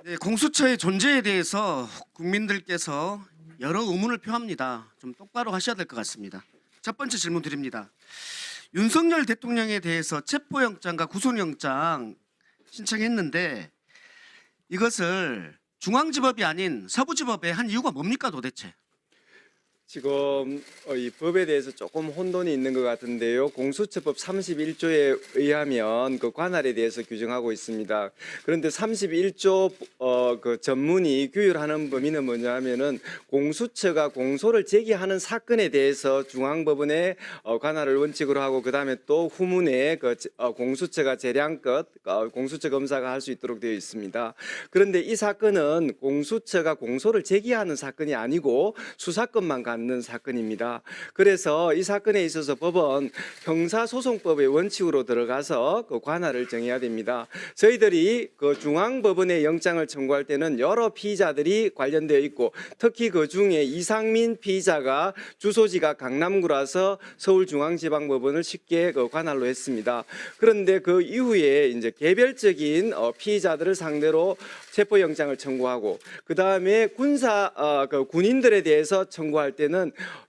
네, 공수처의 존재에 대해서 국민들께서 여러 의문을 표합니다. 좀 똑바로 하셔야 될 것 같습니다. 첫 번째 질문 드립니다. 윤석열 대통령에 대해서 체포영장과 구속영장 신청했는데 이것을 중앙지법이 아닌 서부지법에 한 이유가 뭡니까 도대체? 지금 이 법에 대해서 조금 혼돈이 있는 것 같은데요. 공수처법 31조에 의하면 그 관할에 대해서 규정하고 있습니다. 그런데 31조 그 전문이 규율하는 범위는 뭐냐면은 공수처가 공소를 제기하는 사건에 대해서 중앙법원의 관할을 원칙으로 하고 그다음에 또 후문에 그 공수처가 재량껏 공수처 검사가 할 수 있도록 되어 있습니다. 그런데 이 사건은 공수처가 공소를 제기하는 사건이 아니고 수사권만 갖는 사건입니다. 그래서 이 사건에 있어서 법은 형사소송법의 원칙으로 들어가서 그 관할을 정해야 됩니다. 저희들이 그 중앙법원에 영장을 청구할 때는 여러 피의자들이 관련되어 있고 특히 그 중에 이상민 피의자가 주소지가 강남구라서 서울중앙지방법원을 쉽게 그 관할로 했습니다. 그런데 그 이후에 이제 개별적인 피의자들을 상대로 체포영장을 청구하고 그 다음에 군인들에 대해서 청구할 때는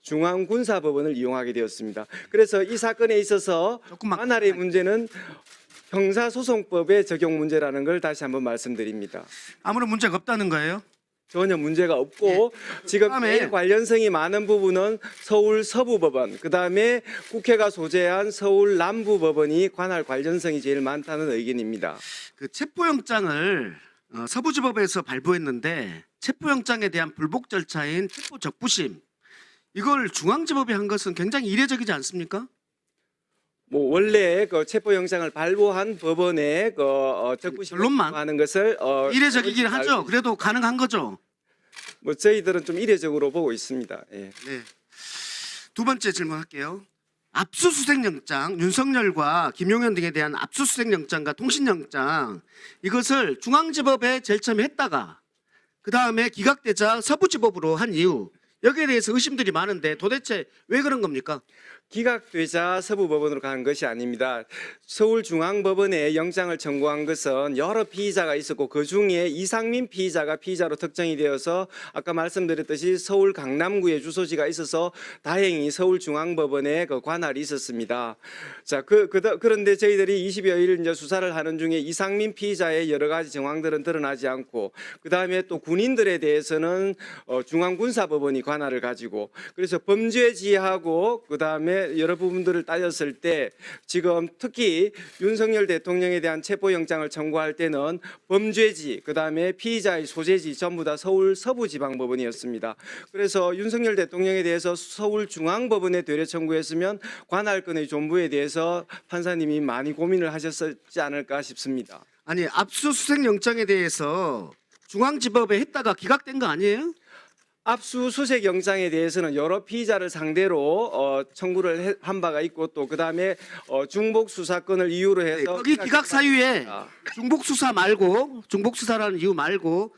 중앙군사법원을 이용하게 되었습니다. 그래서 이 사건에 있어서 관할의 문제는 형사소송법의 적용 문제라는 걸 다시 한번 말씀드립니다. 아무런 문제가 없다는 거예요? 전혀 문제가 없고 지금 제일 관련성이 많은 부분은 서울 서부법원, 그다음에 국회가 소재한 서울 남부법원이 관할 관련성이 제일 많다는 의견입니다. 그 체포영장을 서부지법에서 발부했는데 체포영장에 대한 불복 절차인 체포 적부심 이걸 중앙지법이 한 것은 굉장히 이례적이지 않습니까? 뭐 원래 그 체포영장을 발부한 법원에 그 적부심을 결론만 하는 것을 이례적이긴 하죠. 그래도 가능한 거죠. 뭐 저희들은 좀 이례적으로 보고 있습니다. 예. 네. 두 번째 질문할게요. 압수수색영장, 윤석열과 김용현 등에 대한 압수수색영장과 통신영장 이것을 중앙지법에 제일 처음에 했다가 그 다음에 기각되자 서부지법으로 한 이유 여기에 대해서 의심들이 많은데 도대체 왜 그런 겁니까? 기각되자 서부법원으로 간 것이 아닙니다. 서울중앙법원에 영장을 청구한 것은 여러 피의자가 있었고 그중에 이상민 피의자가 피의자로 특정이 되어서 아까 말씀드렸듯이 서울 강남구에 주소지가 있어서 다행히 서울중앙법원에 그 관할이 있었습니다. 자, 그런데 저희들이 20여일 이제 수사를 하는 중에 이상민 피의자의 여러 가지 정황들은 드러나지 않고 그 다음에 또 군인들에 대해서는 중앙군사법원이 관할을 가지고 그래서 범죄지하고 그 다음에 여러 부분들을 따졌을 때 지금 특히 윤석열 대통령에 대한 체포영장을 청구할 때는 범죄지 그 다음에 피의자의 소재지 전부 다 서울 서부지방법원이었습니다. 그래서 윤석열 대통령에 대해서 서울중앙법원에 되려 청구했으면 관할권의 존부에 대해서 판사님이 많이 고민을 하셨지 않을까 싶습니다. 아니 압수수색영장에 대해서 중앙지법에 했다가 기각된 거 아니에요? 압수수색 영장에 대해서는 여러 피의자를 상대로 청구를 한 바가 있고 또 그다음에 중복 수사권을 이유로 해서 거기 기각 사유에 중복 수사 말고 중복 수사라는 이유 말고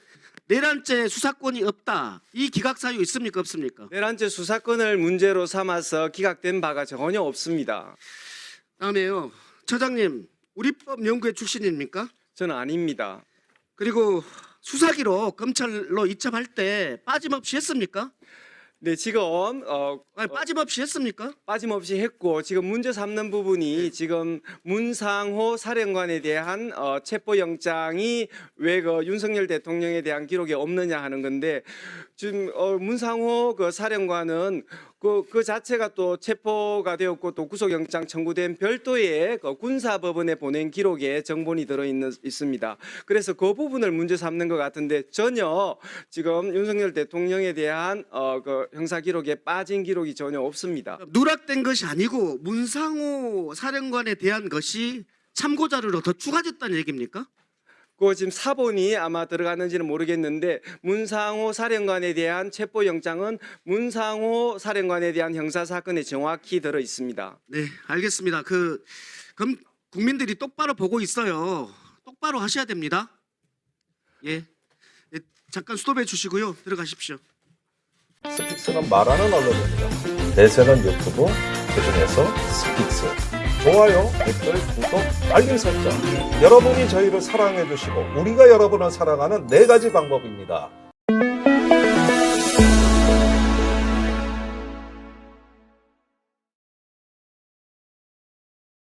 내란죄 수사권이 없다. 이 기각 사유 있습니까 없습니까? 내란죄 수사권을 문제로 삼아서 기각된 바가 전혀 없습니다. 다음에요. 처장님 우리법 연구회 출신입니까? 저는 아닙니다. 그리고 수사기로 검찰로 이첩할 때 빠짐없이 했습니까? 네, 지금 아니, 빠짐없이 했습니까? 빠짐없이 했고 지금 문제 삼는 부분이 지금 문상호 사령관에 대한 체포영장이 왜 그 윤석열 대통령에 대한 기록이 없느냐 하는 건데 지금 문상호 그 사령관은 그 자체가 또 체포가 되었고 또 구속영장 청구된 별도의 그 군사법원에 보낸 기록에 정본이 있습니다. 그래서 그 부분을 문제 삼는 것 같은데 전혀 지금 윤석열 대통령에 대한 그 형사 기록에 빠진 기록이 전혀 없습니다. 누락된 것이 아니고 문상호 사령관에 대한 것이 참고 자료로 더 추가됐다는 얘기입니까? 그 지금 사본이 아마 들어갔는지는 모르겠는데 문상호 사령관에 대한 체포영장은 문상호 사령관에 대한 형사사건에 정확히 들어 있습니다. 네, 알겠습니다. 그럼 국민들이 똑바로 보고 있어요. 똑바로 하셔야 됩니다. 예, 잠깐 스톱해 주시고요. 들어가십시오. 스픽스는 말하는 언론입니다. 대세는 유튜브, 그중에서 스픽스. 좋아요, 댓글, 구독, 알림 설정. 여러분이 저희를 사랑해 주시고 우리가 여러분을 사랑하는 4가지 방법입니다.